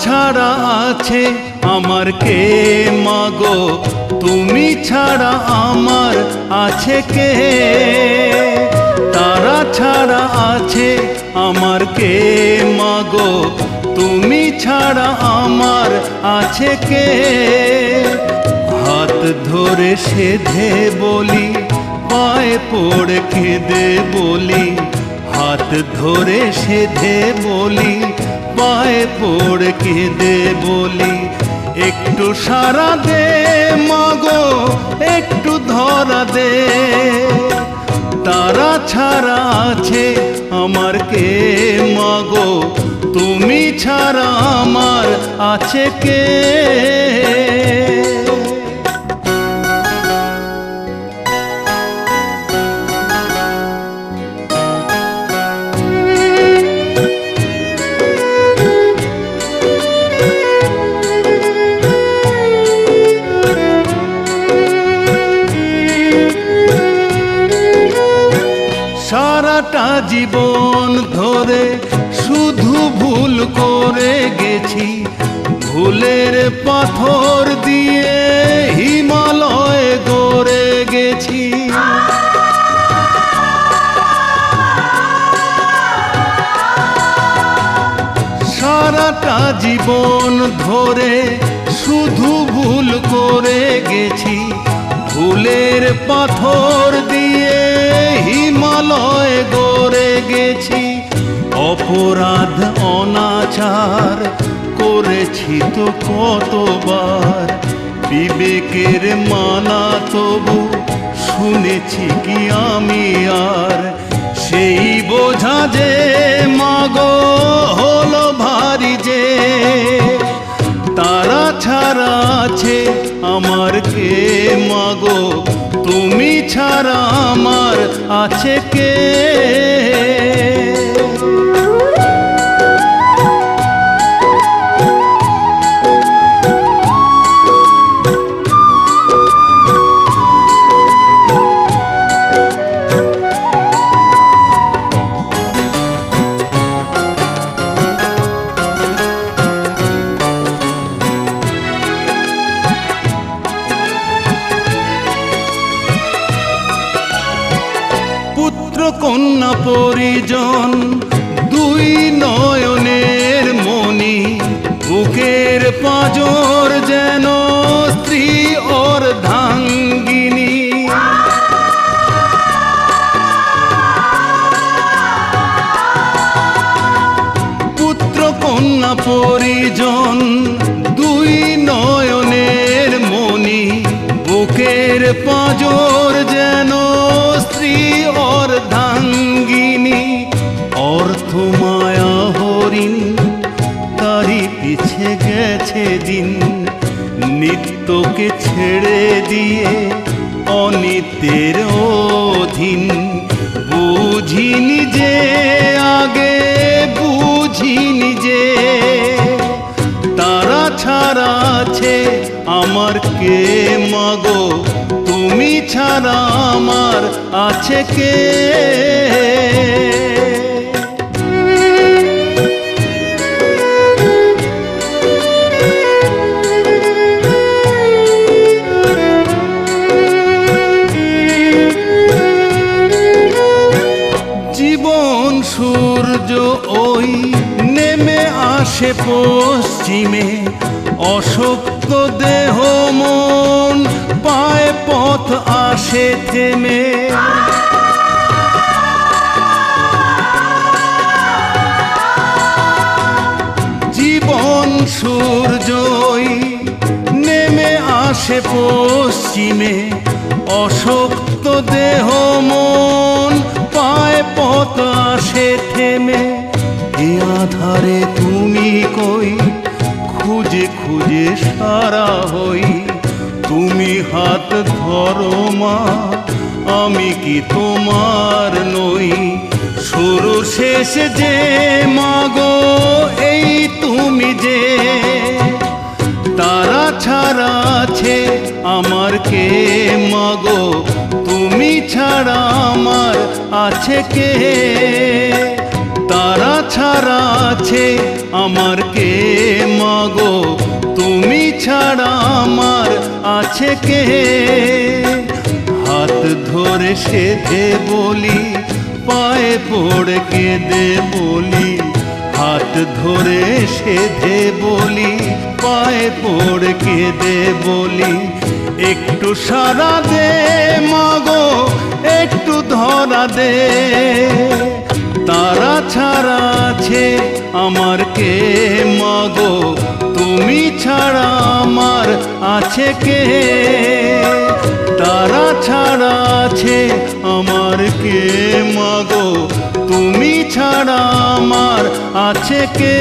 ছাড়া আছে আমার কে মাগো, তুমি ছাড়া আমার আছে কে? তারা ছাড়া আছে আমার কে মাগো, তুমি ছাড়া আমার আছে কে? হাত ধরে সেধে বলি, পায়ে পড়ে কেঁদে বলি, হাত ধরে সেধে বলি, পায়ে পড়ে কেঁদে বলি, একটু সারা দে মাগো, একটু ধরা দে। তারা ছাড়া আছে আমার কে মাগো, তুমি ছাড়া আমার আছে কে? সারাটা জীবন ধরে শুধু ভুল করে গেছি, ভুলের পাথর দিয়ে হিমালয় গড়ে গেছি। সারাটা জীবন ধরে শুধু ভুল করে গেছি, ভুলের পাথর দিয়ে হিমালয় গড়ে গেছি। অপরাধ অনাচার করেছি তো কতবার, বিবেকের মানা তবু শুনেছি কি আমি আর? সেই বোঝা যে মাগো হলো ভারী যে, তারা ছাড়া আছে আমার কে মাগো, তুমি ছাড়া আমার আছে কে? কন্যা পরিজন দুই নয়নের মণি, বুকের পাঁজর যেন স্ত্রী অর্ধাঙ্গিনী। পুত্র কন্যা পরিজন দুই নয়নের মণি, বুকের পাঁজর যেন স্ত্রী অর্ধাঙ্গিনী। অর্থ মায়া হরিণ তারি পিছে গেছে দিন, নিত্যকে ছেড়ে দিয়ে অনিত্যের অধীন। বুঝিনি যে আগে, বুঝিনি যে তারা ছাড়া আছে আমার কে মাগো, তুমি ছাড়া আমার আছে কে? জীবন সূর্য ওই নেমে আসে পশ্চিমে, অশক্ত দেহ মন পায়ে পথ আসে থেমে। আসে পশ্চিমে, অশক্ত দেহ মন পায় পথ আসে থেমে। এ আধারে তুমি কই, খুঁজে খুঁজে সারা হই। তুমি হাত ধরো মা, আমি কি তোমার নই? শুরু শেষ যে মাগো এই তুমি যে, তারা ছাড়া আছে আমার কে মাগো? তুমি ছাড়া আমার আছে কে? তারা ছাড়া আছে আমার কে মাগো? তুমি ছাড়া আমার আছে কে? হাত ধরে সেধে বলি, পায়ে পড়ে কেঁদে বলি। হাত ধরে সেধে বলি, পায়ে পড়ে কেঁদে বলি। একটু সারা দে মাগো, একটু ধরা দে। তারা ছাড়া আছে আমার কে মাগো? তুমি ছাড়া আমার আছে কে? তারা ছাড়া আছে আমার কে মাগো? তুমি ছাড়া আমার আছে কে?